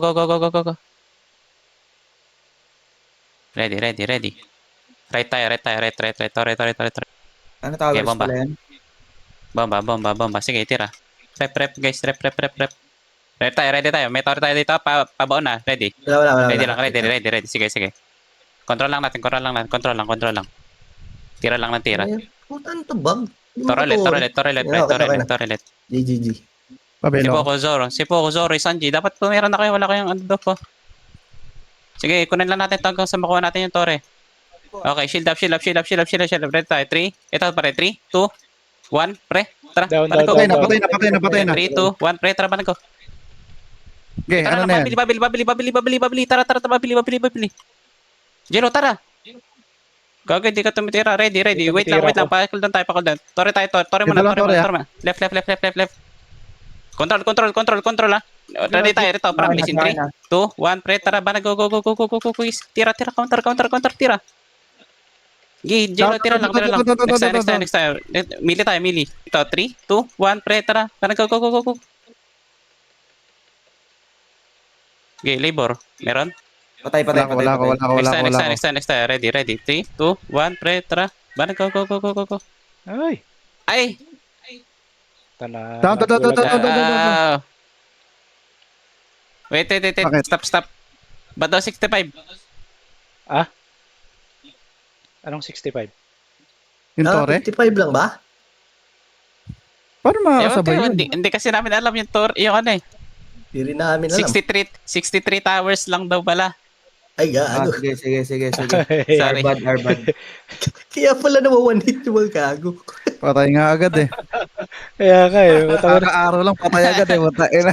Go, go, go, go, go, go. Ready. Right tayo. Right. Ano Okay, towers bomba. pala yan? Bomba. Sige, tira. Rep, guys. Rep. Ready tayo. May tower tayo dito. Pabaon na. Ready. Wala. Ready lang. Ready. Sige. Control lang natin. Control lang. Tira lang ng tira. Ay, puta ano to bag? Hindi mo Tore katuloy. ulit. Okay na. GGG. Pabelo. Si Poco, Zoro, Sanji. Dapat kung meron na kayo, wala kayong ano po. Sige, kunin lang natin ito hanggang sa makuha natin yung tore. Okay, shield up. Ready tayo. 3. Ito pa rin. 3, 2, 1. Pre. Tara. Down. Patay na. 3, 2, 1. Pre. Tara, banan ko. Okay, Tara ano na, na yan? babili. Tara, babili. Jero, tara. Gagawin, di ka tumitira. Ready. Wait lang. Pakul down tayo. Tore muna. Left. Control ah. Ready tayo. Ito, promise. In 3, 2, 1. Pre, tara, banan. Go. Tira. Counter. Tira. Jero, tira lang. Next time. Mili. Ito, 3, 2, 1. Pre, tara. Banan. Go. Okay, labor. Meron? Patay. Wala ko. Next time. Ready. 3, 2, 1. Pre, tara. Banan. Go. Ay. Ay! Tana. Down. Wait. Bakit? Stop. Ba't daw 65? Anong 65? Yung tore? 55 lang ba? Paano Ewan makakasabay kayo, yun? hindi kasi namin alam yung tour, yung ano eh. Hindi rin namin alam. 63 towers lang daw pala. Ay, gago. Sige. Sorry. Arbad. Kaya pala naman one hit yung mga gago. Patay nga agad eh. Kaya ka eh. Kaka-araw lang, patay agad eh. Patay na.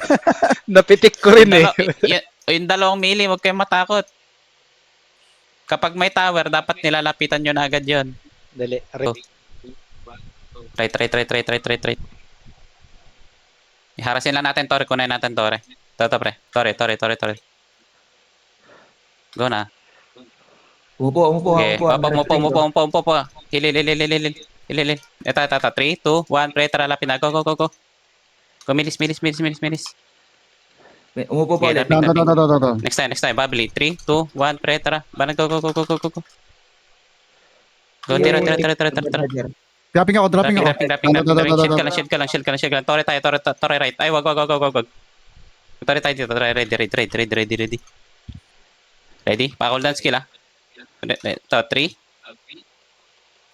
Napitik ko rin eh. Yung 2 mili, huwag kayong matakot. Kapag may tower, dapat nilalapitan nyo na agad yun. Dali. Right. Iharasin lang natin Tore, kunain natin Tore. Toto pre. Tore. Go na. Umupo. Okay, umupo. Hilil. Ito. 3, 2, 1, pre, tara, lapin na. Go. Milis. Umupo pa Okay, ulit. Down. Next time, babili. 3, 2, 1, pre, tara. Banag, go. Go, tira. Dropping ako. Dropping. Shield ka lang. Tore tayo, Tore right. Ay, wag. Tore tayo dito. Ready. Ready? Pakul down skill, ah. Ito, 3.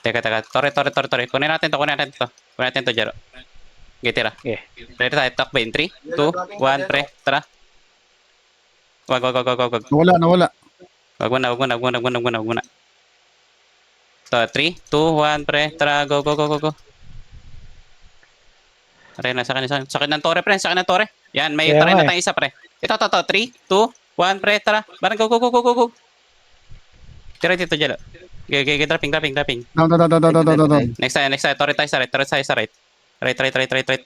Teka. Tore. Kunin natin to, Jero. Okay, tira. Okay. Ready tayo, talk ba in 3, 2, 1, pre, tara. Wag. Nawala. Wag mo na. Ito, 3, 2, 1, pre, tara, go. Aray na, sakit ng Tore, pre, Yan, may Kaya try na nga tayong isa, pre. Ito, 3, 2, 1, pre, tara. Barang, go. Tira dito, Jelo. Okay, dropping. Down. Next time, Tore tayo sa right. Right. Mga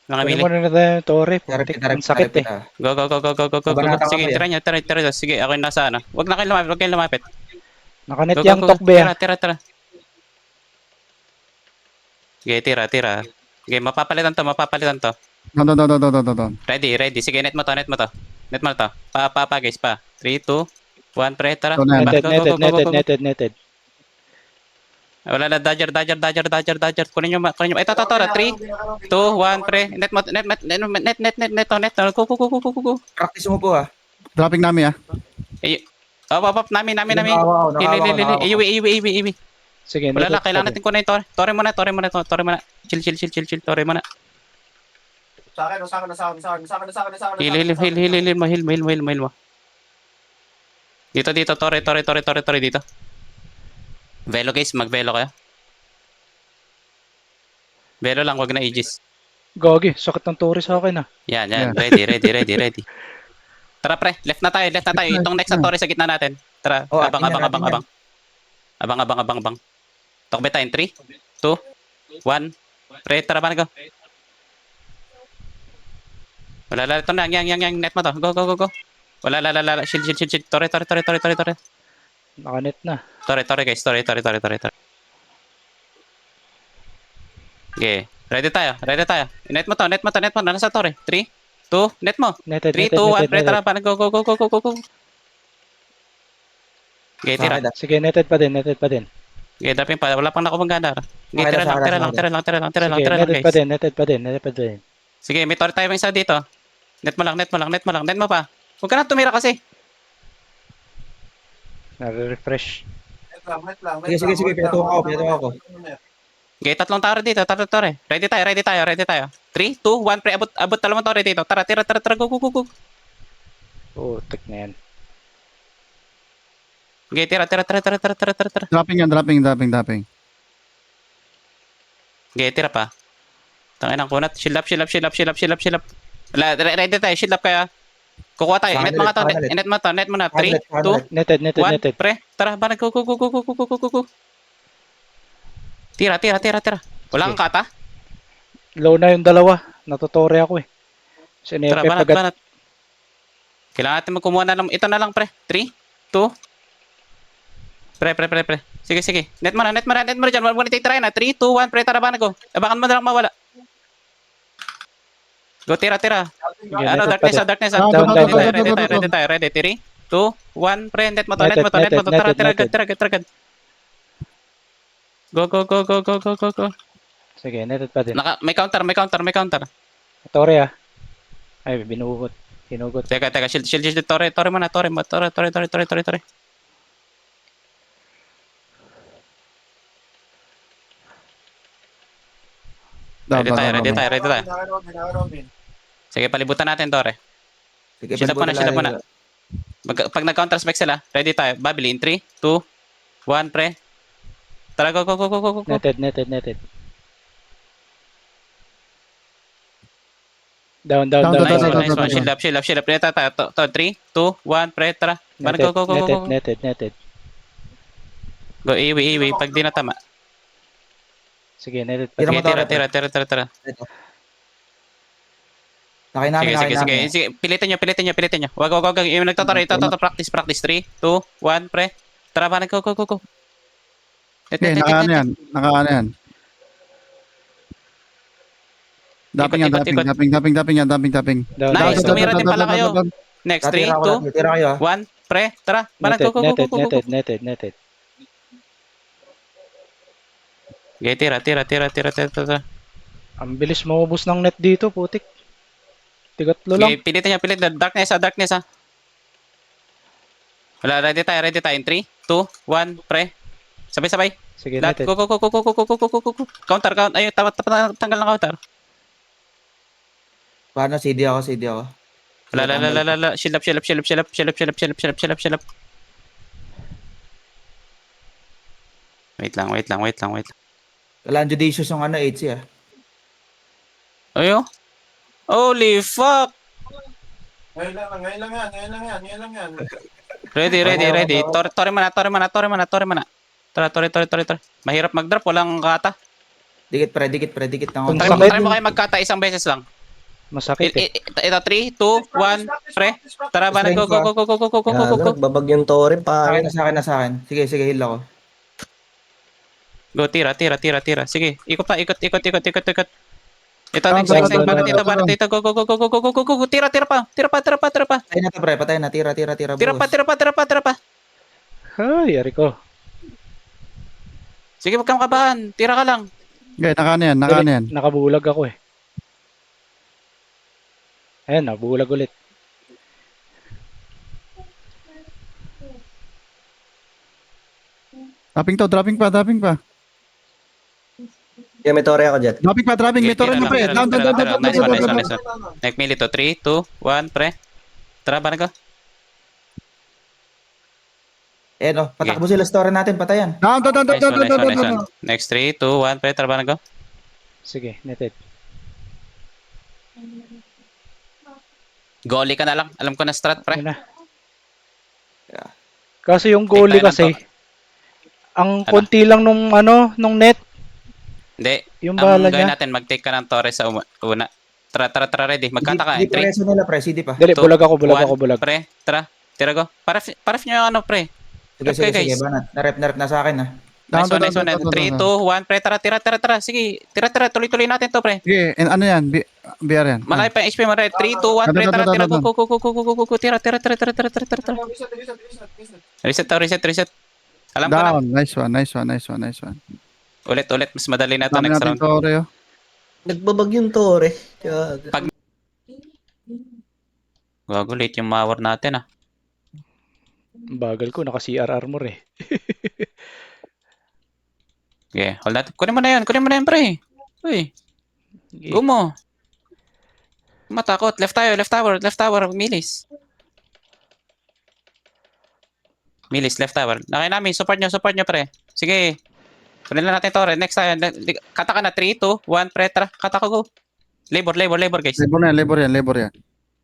Kunin mili. mo na tayo, Tore. Putik. Ang sakit eh. Go. Kabanata Sige, kami, tira nyo. Sige, ako yung nasa ano. Huwag na kayong lumapit. Nakanet Go. yung tokbe ah. Tira. Okay, tira. Okay, mapapalitan to. Down. Ready. Sige, net mo to. Pa, guys, pa. 3, 2, 1, pre, tara. Down na yan. Go. Netted. Wala na, Dodger. Kunin nyo. Ito, 3, 2, 1, pre. Net. Go. Practice mo po ah. Dropping namin ah. Pop, namin. Nakahawa ko. Iwi. Sige, Wala lang, netted. kailangan natin kunin Tore. Tore muna. Chill. Tore muna. Sa akin. Heal mo. Dito, Tore dito. Velo guys, mag-velo kayo. Velo lang, wag na Aegis. Gogi, sakit ng Tore sa akin ah. Yan. Yeah. Ready. Tara pre, left na tayo. Itong next na Tore sa gitna natin. Tara, Oh, abang. atin yan. Abang. Tokbe tayo in 3, 2, 1. Pre, tara ba na go. Wala, ito na, yang net mo to. Go. Wala, shield. Tore. Nakanet na. Tore guys, Tore. Okay, ready tayo. Net mo to. Nasa Tore. 3, 2, net mo. Netted, 3, netted, 2, 1, netted, pre, tara, netted. parang go, go, go, go, go, go, go. Okay, Sa tira. akin, Sige, netted pa din, netted pa din. Okay, dropping pa. Wala pang nakumagana. Okay, Sakay na, tira lang, sakay na, tira lang, sakay na. tira lang, tira lang, tira lang, Sige, tira lang, netted pa guys. din, netted pa din, netted pa din. Sige, may torre tayo isa dito. Net mo lang, net mo lang, net mo lang, net mo pa. Huwag ka na tumira kasi. Nare-refresh. Sige, pinatuwa ako. Okay, tatlong tower dito, tatlong torre. Ready tayo. 3, 2, 1, pre, abot dalawang torre dito. Tara, tira, go, go, go, go. Putik na yan. Okay, tira. Dropping yan, dropping. Okay, tira pa. Tangin ang kunat. Shield up. Ready tayo, shield up kaya. Kukuha tayo. Sa Inet akin mga to. ulit, sa akin ulit. Net mo na. 3, 2, Netted, netted, 1, netted. pre. Tara, bana, go. Tira. Wala Sige. kang kata? Low na yung dalawa. Natutore ako eh. Tara, Sinepe banat. agad. Kailangan natin magkumuha na lang. Ito na lang, pre. 3, 2. Pre. Sige. Net mo na dyan. Huwag mo na titirahin na. 3, 2, 1, pre. Tara, bana, go. Abangan mo na lang mawala. Go, tira. Ano, netted pa darkness. Down. Ready tayo. Ready. 3, 2, 1, pre. Net mo to. Tara, tira. Agad. Go. Sige, netted pa din. May counter. Tore ah. Ay, binugot. Hinugot. Teka, shield, torre mo na, torre. Ready tayo. Sige, palibutan natin, torre. Sige, Shield up muna. Pag nag-counter spec sila, ready tayo. Babili in 3, 2, 1, pre. Tara, go. Netted. Down. Nice one. Shield up. Ready tayo. 3, 2, 1, pre. Tara. Bana, go. Netted. Go, iwi. Pag di natama. Sige, netted pa Tira din. mo to, Tira. Nakay namin. Sige. Pilitin nyo. Wag. Yung nagtotore. Ito. Practice. 3, 2, 1, pre. Tara, bana, go. Okay, nakaano yan. Dropping yan. Down. Nice, tumira din pala kayo. Down. Next, 3, 2, Tira kayo. 1, pre. Tara, bana, go. Netted. Okay, tira. Ang bilis maubos ng net dito, putik. Tigatlo lang. Okay, pilit na. Darkness ha. Wala, ready tayo. In 3, 2, 1, pre. Sabay. Sige, Lahat, netted. go. Counter. Ayun, tanggal ng counter. Paano? CD ako. Wala. Shield up. Wait lang. Kailangan judicious yung HC ah. Ayo. Holy fuck. Ngayon lang yan. Ready. Torre mana. Tara. Mahirap mag-drop, walang kata. Dikit na ako. Ang sakit. Try mo kayo magkata isang beses lang. Masakit eh. Ito, 3, 2, 1, pre. Tara, bana, go. Babag yung torre pa. Sa akin. Sige, heal ako. Go, tira. Sige, ikot pa, ikot. Ito, next, Down. bana dito, go. Tira pa. Patay na to, pre. Patay na. Tira, Tira pa. Ay, yari ko. Sige, huwag kang kabahan. Tira ka lang. Okay, nakaano yan. Nakabulag ako eh. Ayan, nabulag ulit. Dropping pa. Kaya may torre ako dyan. Dropping, may torre na pre. Down. Nice one. Next melee to, 3, 2, 1, pre. Tara, bana, go. Patakbo sila store natin. Patayan. Down. Nice one. Next, 3, 2, 1, pre. Tara, bana, go. Sige, netted. Goalie ka na lang. Alam ko na strat, pre. Ayun na. Kasi yung goalie Take tayo kasi, ang konti lang nung net, Hindi. yung Ang bala gawin niya. natin, mag-take ka ng Torres sa una. Tara, ready. Magkanta ka. Hindi 3, preso nila, pre. CD pa. Dali, 2, bulag ako. 1, pre. Tara, tira go. Paref nyo yung ano, pre. Sige. guys. Banat. Narep na sa akin ah. Nice one, nice one. 3, 2, 1, pre, tara. Sige, tira. Tuloy-tuloy natin to, pre. Sige, ano yan? BR yan. Malayo pa yung HP mo, re. 3, 2, 1, pre, tara. Go. Tira. Reset. Alam ko na. Down. Nice one. Ulit. Mas madali na to Dami next natin round. tore, oh. Nagbabag yung tore. Kaya, Gago, late yung mawar natin, ah. Bagal ko, naka-CR armor eh. Okay, hold natin. Kunin mo na yan, pre. Uy, Sige. go mo. Matakot. Left tower. Milis, left tower. Nakay namin, support nyo, pre. Sige. Kunin lang natin to, re. Next tayo. Kata ka na, 3, 2, 1, pre, tara. Kata ko, go. Labor, guys. Labor yan.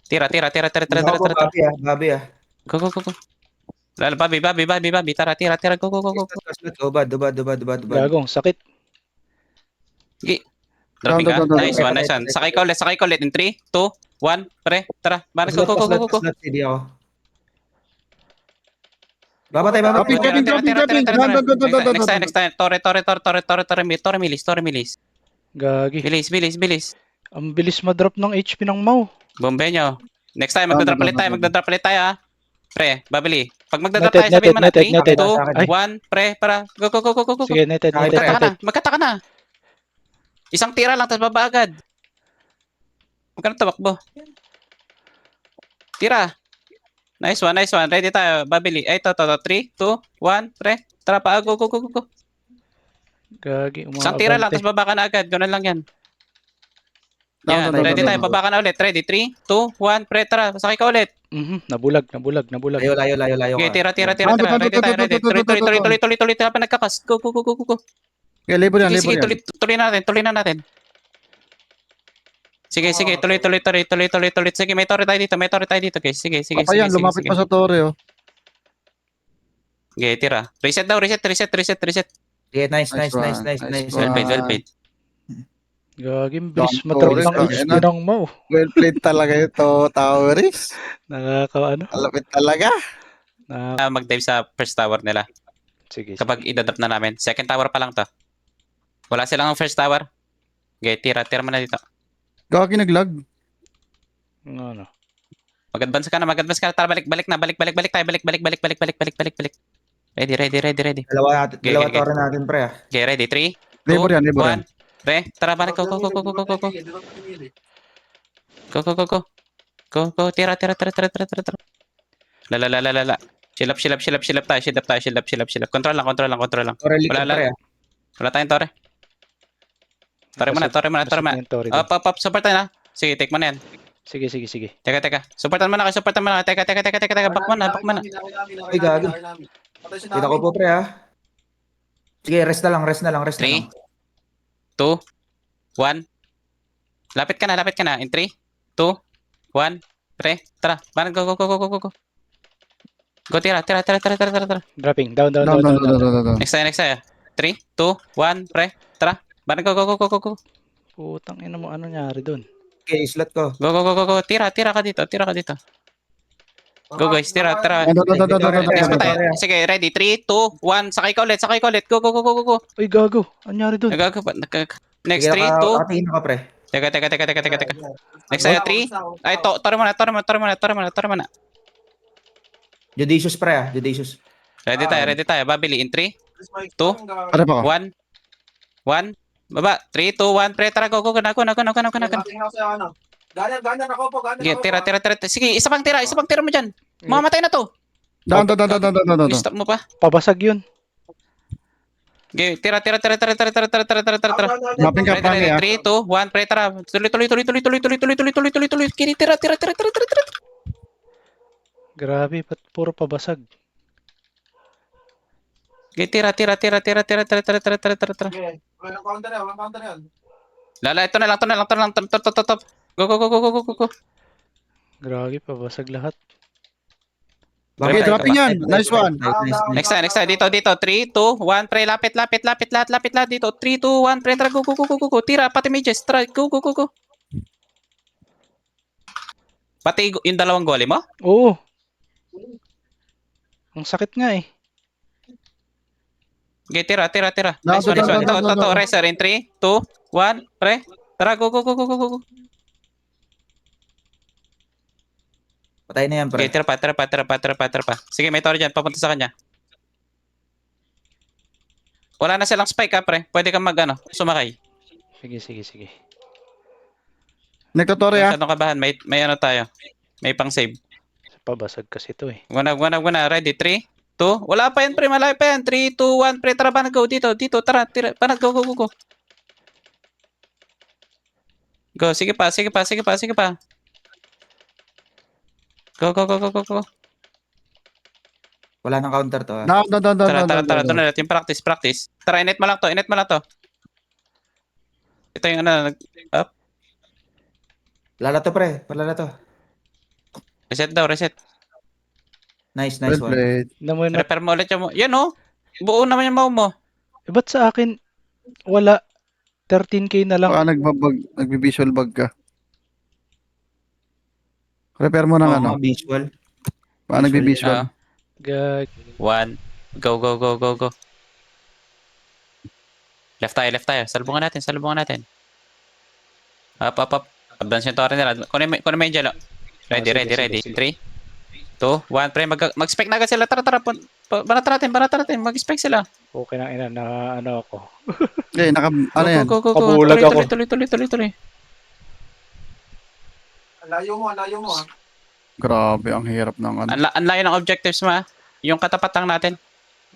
Tira. Babi ah. Go. Lalo, Bobby. Tara. Go. Ubad. Gagong, sakit. Dropping ka. Down. Nice one. Sakay ka ulit. In 3, 2, 1, pre, tara. Go. Hindi ako. Babatay. Next time. Torre, Milis. Gagi. Bilis. Ang bilis ma-drop ng HP ng Mau. Bombe nyo. Next time, magdadrop ulit tayo, ha. Pre, babili. Pag magdadrop Noted, tayo, sabihin mo na, noted, 3, noted. 2, 1, pre, para. Go. Sige, neted. Magkata ka na. Isang tira lang, tapos baba agad. Huwag ka na tumakbo. Tira. Nice one. Ready tayo, babili. Ay, 3, 2, 1, pre. Tara pa, go. Gagi, Isang tira lang, tapos baba ka na agad. Ganun lang yan. Yan, ready tayo, baba ka na ulit. Ready, 3, 2, 1, pre, tara. Sakay ka ulit. Nabulag. Layo. Okay, tira. Down. Ready tayo, ready. Tuloy. Tara pa nagkakas. Go. Okay, labor yan. Sige, tuloy na natin. Sige, tuloy. Sige, may torre tayo dito, guys. Sige. Papayan, lumapit pa sa tore, oh. Okay, tira. Reset daw, reset. Yeah, nice. Well played. Gagi, ang bilis Down ma-drop forest, ng HP ng Mau. Well played talaga ito, Towers. Nakaka-ano? Alapit talaga. Mag-dive sa first tower nila. Sige. Kapag idadap na namin. Second tower pa lang to. Wala silang first tower. Okay, tira mo na dito. Gagi naglag. Ano? Mag-advance ka na. Tara, balik tayo. Balik. Ready. Dalawa Okay. tore natin, pre ah. Okay, ready. 3, 2, Labor yan. 1. Pre, tara, balik. Go. Go. Tira. La. Shield up tayo. Control lang. Tore likod, Wala. pre ah. Wala tayong torre. Torre muna. Up. Support tayo na. Sige, take mo na yan. Sige. Teka. Supportan mo na. Teka. Back mo na. Ay, gago. Kita ko po, pre ah. Sige, rest na lang. 3, 2, 1. Lapit ka na. In 3, 2, 1. Pre, tara. Go. Go, tira. Dropping. Down. Next tayo. 3, 2, 1. Pre, tara. Go. Putang ina mo, ano nangyari dun? Okay, slot ko. Go. Tira ka dito. Go, guys. Tira. Next pa tayo. Sige, ready. 3, 2, 1. Sakay ka ulit. Go. Uy, gago. Ano nangyari dun? Next, 3, 2. Atiin ka, pre. Teka. Next tayo, 3. Ay, tore mo na. Judicious, pre ah. Judicious. Ready tayo. Babili in 3, 2, Ano pa ko? 1. Baba. 3, 2, 1. Pre, tara. Go. Ganyan ako po. Sige, tira. Sige, isa pang tira mo dyan. Mamamatay na to. Down. Stop mo pa. Pabasag yun. Okay, tira. Mapping ka, Ready, Frankie, ah. 3, 2, 1. Pre, tara. Tuloy. Kini, tira. Grabe, ba't puro pabasag? Okay, tira. Walang counter yan. Lala, ito na lang. Top. Go. Grabe, pabasag lahat. Okay, dropping yan. Nice one. Next time. Dito. 3, 2, 1. Pre, lapit. Lahat dito. 3, 2, 1. Pre, tara. Go. Tira, pati mages. Tara, go. Pati yung dalawang gole mo? Oo. Ang sakit nga eh. Okay, tira. Down, Nice one. down, Ito, down. Racer in 3, 2, 1, pre. Tara, go. Patay na yan, Okay, pre. tira pa. Sige, may toro dyan, papunta sa kanya. Wala na silang spike, ha, pre. Pwede kang sumakay. Sige. Nagtotore ah. Masyadong kabahan, may ano tayo. May pang save. Pabasag kasi to eh. Guna. Ready? 3, 2. Wala pa yan, pre. Malay pa yan. 3, 2, 1. Pre, tara, banat, go. Dito. Tara, tira. Banat, go. Go, sige pa. Go. Wala nang counter to, ha. Down. Tara. Doon na natin. Practice. Tara, inet mo lang to. Ito yung up. Lala to, pre. Palala to. Reset. Nice Well one. played. Naman na. Repair mo ulit yung yan, oh. Buo naman yung mo. Eh, ba't sa akin, wala. 13k na lang. Baka nagbi-visual bug ka. Repair mo ng Oo, ano. visual. Baka nagbi-visual. Gag. 1. Go. Left tayo. Salubungan natin. Up. Advance yung tower nila. Kunin mo yung jello. Ready. Sige. 3, 2, 1. Pre, mag-spec na agad sila. Tara. Banat natin. Mag-spec sila. Okay na ina na ano ako. Okay, ano yan? Go. Pabulag ako. Tuloy. Layo mo, ha. Grabe, ang hirap ng ano. Ang layo ng objectives mo, ha. Yung katapat lang natin.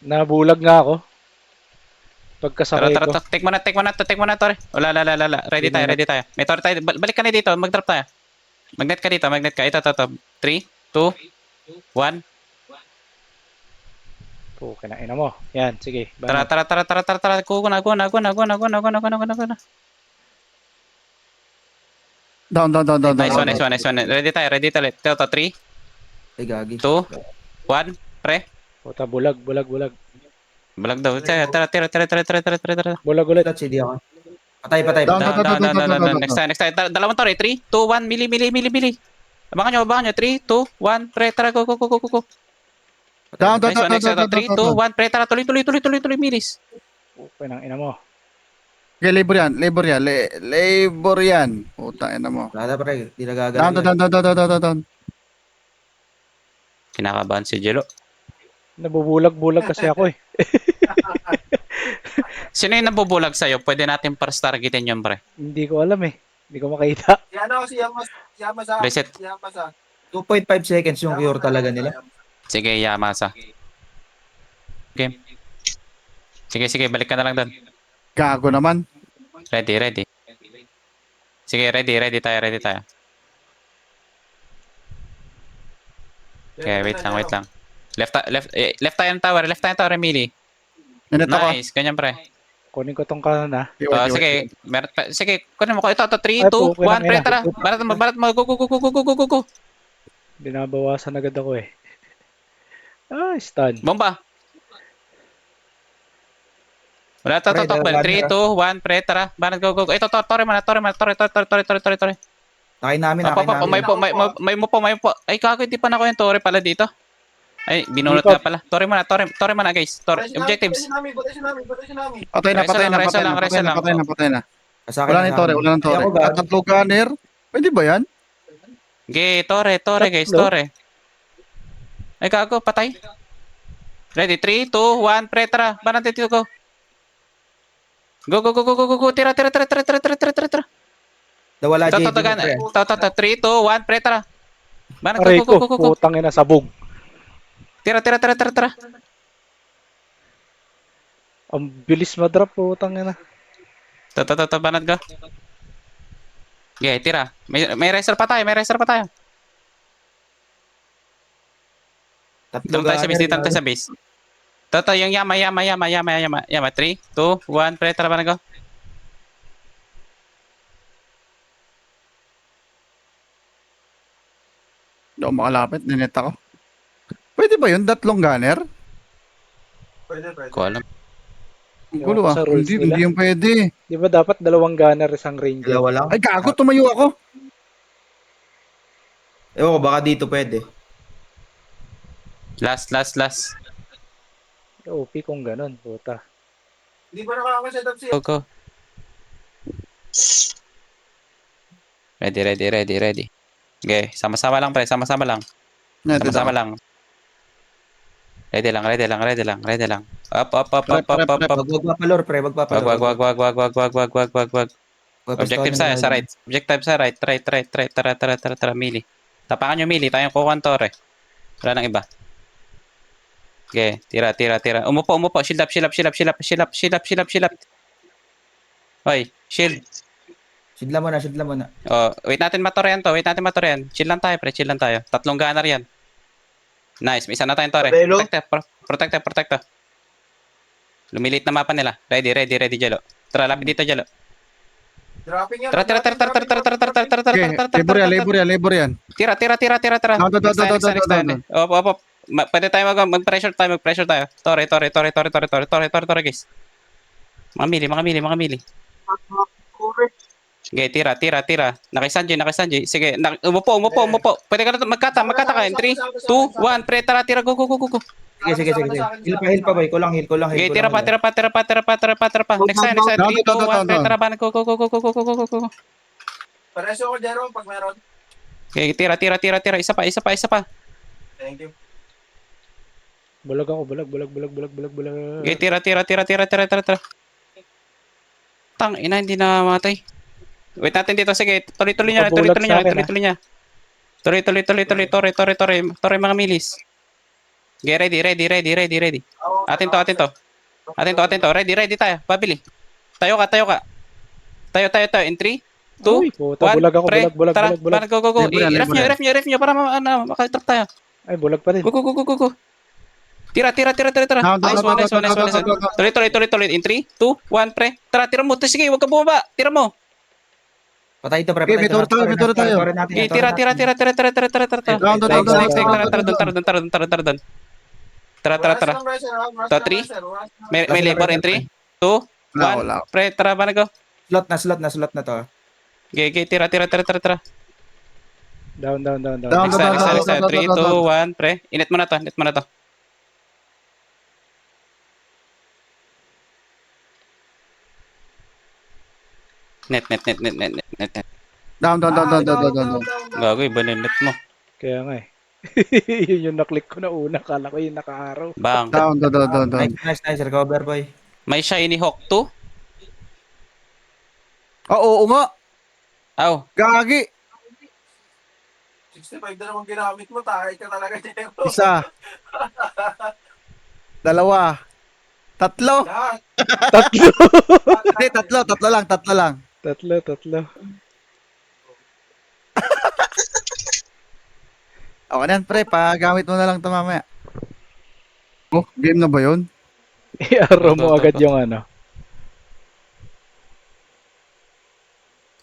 Nabulag nga ako. Pagkasakay ko. Tara. Take mo na, Tore. Wala. Ready tayo. May Tore tayo. Balik ka na dito. Mag-drop tayo. Magnet ka dito. Ito. 3, 2, 1. Okay na ina mo. Yan, sige. Tara. Go na. Down. Nice one. Ready tayo. Ito, 3, Ay, gagi. 2, 1. Pre. Puta, bulag. Balag daw. Tara. Bulag ulit. Touch, hindi ako. Patay. Down. Next time. Dalawang Tore. 3, 2, 1. Mili. Abangan nyo. 3, 2, 1. Pre, tara. Go. Down. Nice one. 3, 2, 1. Pre, tara. Tuloy. Milis. Okay na ina mo. Okay, labor yan. Puta, ina mo. Wala, pre. Di nagagalaw. Down. Kinakabahan si Jello. Nabubulag kasi ako eh. Sino yung nabubulag sa'yo? Pwede natin first targetin yun, pre. Hindi ko alam eh. Hindi ko makita. Si Yamasa. Reset. 2.5 seconds yung cure talaga nila. Sige, Yamasa. Game. Sige, balik ka na lang doon. Gago naman. Ready. Sige, ready tayo. Okay, wait lang. Left tayo ng tower, Emily. Minute ako. Nice, ganyan, pre. Kunin ko tong kanan ha. Sige, kunin mo ko. Ito, 3, Ay, 2, okay 1, lang pre, yan. tara. Barat mo, go. Binabawasan agad ako eh. Stun. Bomba. Wala, Pre, to. 3, 2, 1, pre, tara. Barat, go. Ito, tore mo na. Nakain namin. May mo po. Ay, kago, hindi pa na ako yung tore pala dito. Ay, binunot Dito. nga pala. Tore mo na, guys. Objectives. Butesin namin. Patay na. Wala na yung tore. Tatlong gunner. Pwede ba yan? Okay, tore, guys, Tatlo. tore. Ay, kago, patay. Ready, 3, 2, 1, pre, tara. Barat, dito, go. Go. Tira. Nawala JD mo, Ito, pre. 3, 2, 1, pre, tara. Barat, Aray ko, go. putang ina, sabog. Tira. Ang bilis madrop, putang ina. Ito, banat go. Okay, tira. May racer pa tayo. Tatlo Dito tayo sa base, gunner, dito tayo sa base. Ito, yung Yama. 3, 2, 1, pre, tara, banat go. Hindi ako makalapit. Ninet ako. Pwede ba yun? Tatlong gunner? Pwede. Ko alam. Ang gulo ah. Sa rules Hindi nila. yung pwede. Di ba dapat 2 gunner, isang ranger? Dalawa lang. Ay, gago. Tumayo ako. Ewan ko, baka dito pwede. Last. OP kung ganun, puta. Hindi pa nakaka-set up siya. Go, go. Ready, ready, ready, ready. Okay, sama-sama lang, pre. Sama-sama lang. Netted Sama-sama ako. lang. Ready lang, ready lang, ready lang, ready lang. Up, up, up, Prep, up, up, prep, up, prep. up. Wag papalor, pre. Wag Wag, papalor. wag, wag, wag, wag, wag, wag, wag, wag, wag, wag. Objective sa right. Objective sa right. Right, right, right. Tara, mili. Tapangan nyo mili. Tayong kukuha tore. Wala nang iba. Okay, tira, tira, tira. Umupo, umupo. Shield up, shield up, shield up, shield up, shield up, shield up, shield up, shield up. Hoy, shield. Sidla mo na, sidla mo na. Oh, wait natin matorean to. Wait natin matorean. Chill lang tayo, pre. Chill lang tayo. 3 gunner yan. Nice. May isa na tayong tore. Tabelo. Protect. Lumilit na mapa nila. Ready, ready, ready, Jalo. Tara, lapit dito, Jalo. Dropping yan. Tara. Labor yan. Tira. Down. Next tayo. Op. Pwede tayo mag-pressure tayo. Tore, guys. Mga mili. Sige, tira. Nakisanji. Sige, umupo. Pwede ka na magkata ka. 3, 2, 1, pre, tara, tira, go. Sige. Heal pa, boy. Kulang heal. Okay, tira pa. Next time. 3, 2, 1, pre, tara, go. Pareso ko, Jero, pag meron. Okay, tira. Isa pa. Thank you. Bulag ako, bulag. Okay, tira. Tang, ina, hindi na matay. Wait natin dito, sige. Tuloy-tuloy niya. Tuloy Tore, mga milis. Okay, ready. Atin to. Ready tayo. Pabili. Tayo ka. Tayo. In 3, 2, 1, bulag ako, pre. bulag. Tara, go. Ref nyo para makatrap tayo. Ay, bulag pa rin. Go. Tira. Nice one. Tuloy. In 3, 2, 1, pre. Tara, tira mo. Sige, huwag ka bumaba. Tira mo. Patay ito, pre. Okay, may toro tayo. Okay, tira. Down. Tara. To 3. May labor in 3, 2, 1. Wala. Pre, tara ba na go? Slot na to. Okay, tira. Down. Next time. 3, 2, 1, pre. Init mo na to. Net. Down. Gago, iba na yung net mo. Kaya nga eh. Yun yung naklik ko na una. Kala ko yung naka-araw. Bang. Down. Nice. Recover, boy. May shiny hawk 2. Oo nga. Aw. Gagi. 65 na naman ginamit mo, tayo ka talaga, Jero. Isa. 2. 3. Lahat. Hindi, tatlo lang. Tatlo. Okay na yan, pre. Pagamit mo na lang ito mamaya. Oh, game na ba yun? I-arrow mo agad yung ano.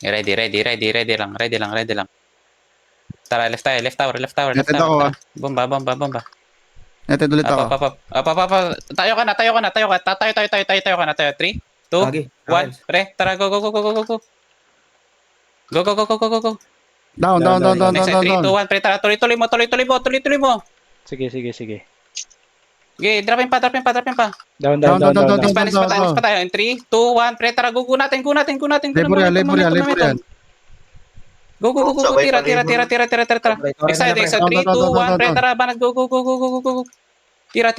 Ready lang. Tara, left tower. Netted ako, ah. Bomba. Netted ulit ako. Up. Tayo ka na. Tayo ka na. 3, 2, 1. Pre, tara, go. Go. Down. Next time, 3, 2, 1. Pre, tara, tuloy mo. Sige. Okay, dropin pa. Down. Spanish pa tayo. In 3, 2, 1. Pre, tara, go natin. Labor yan. Go. Tira. Next time, 3, 2, 1. Pre, tara, banat. Go. Tira.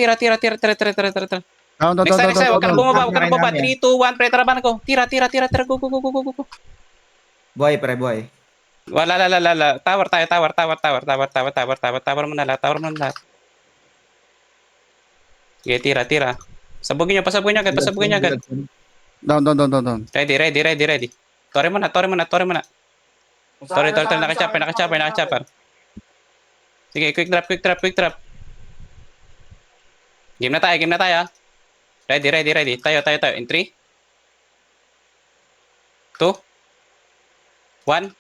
Down. Next time, huwag ka na bumaba. 3, 2, 1. Pre, tara, banat. Go. Tira. Go. Boy, pre, boy. Wala. Tower tayo. Tower mo na lahat. Okay, tira. Pasabugin nyo agad. Down. Ready. Tore mo na. Tore, nakachopper. Sige, quick drop. Game na tayo. Ready. Tayo. In 3, 2, 1.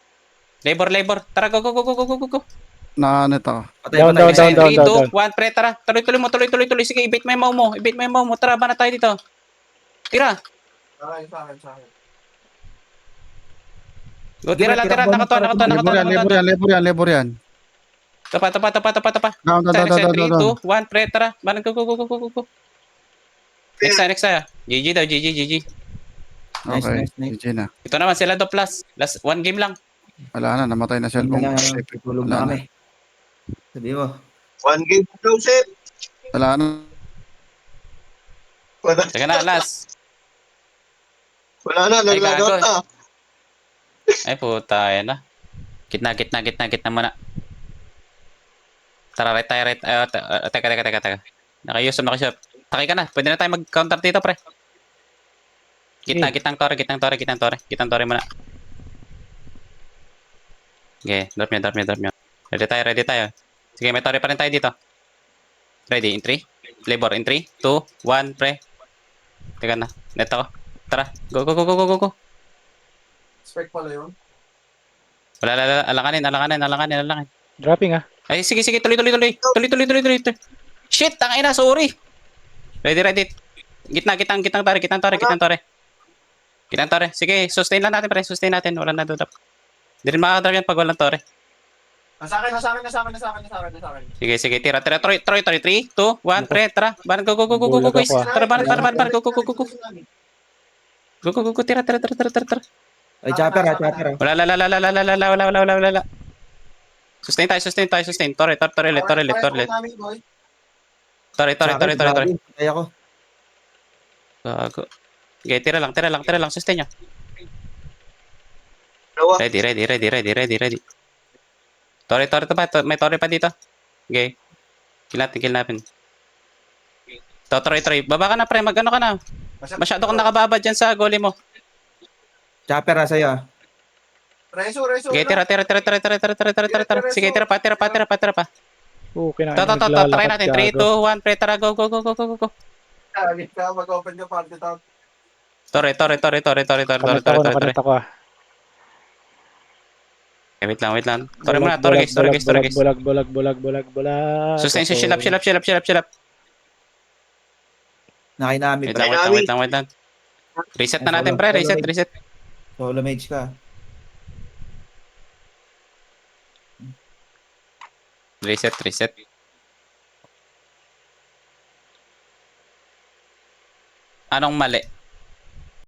Labor. Tara, go. Nito ako. Down. 3, 2, 1. Pre, tara. Tuloy mo. Sige, i-bait mo yung mau mo. Tara, ba na tayo dito? Tira. Sa akin. Go, tira. Nakatuwa. Labor yan. Tapa. Down. 3, 2, 1. Pre, tara. Ba na, go. Next tayo. GG daw, GG, GG. Nice, Okay, nice, nice. GG na. Ito naman sila do plus. Last one game lang. Wala na, namatay na cellphone ko. Tulog Wala na kami. Sabi mo. One game daw, Sep. Wala na. Wala, Teka na, last. wala na, Ay, naglagout gago. na. Ay, puta, yan na. Gitna muna. Tara, right tayo, right. Teka. Naka-use. Takay ka na. Pwede na tayo mag-counter dito, pre. Gitnang tore muna. Okay, drop nyo. Ready tayo. Sige, may tore pa rin tayo dito. Ready, in 3. Labor, in 3, 2, 1, pre. Teka na. Net ako. Tara, go. Spec pala yun. Wala. Alanganin. Dropping ah. Ay, sige, tuloy. Shit, tangina, sorry. Ready. Gitnang tore. Sige, sustain lang natin, pre. Sustain natin. Wala na dodap. Hindi rin makakadrop yan pag walang tore. Nasa akin. Sige, tira. Troy, 3, 2, 1, pre, tara. Baran, go, Bulag guys. ako, ah. Tara, baran, go. Tira. Ay, chopper ah. Wala. Sustain tayo. Tore, left. Tore. Ay ako. Gago. Okay, tira lang. Sustain nyo. Dalawa. Ready. Tore pa. May tore pa dito. Okay. Kill natin. Troy. Baba ka na, pre. Mag-ano ka na. Masyado kang nakababa dyan sa goalie mo. Chopper ah sa'yo ah. Reso. Okay, tira. Sige, tira pa. Okay na. Try natin. 3, 2, 1, pre. Tara, go. Kagit ka, mag-open ka party top. Tore. Nakanat ako ah. Okay, wait lang. Tore muna. Tore, guys. Bulag. Sustain, shield up. Nakinamit. Wait lang. Reset na natin, pre. Reset. Solo mage ka. Reset. Anong mali?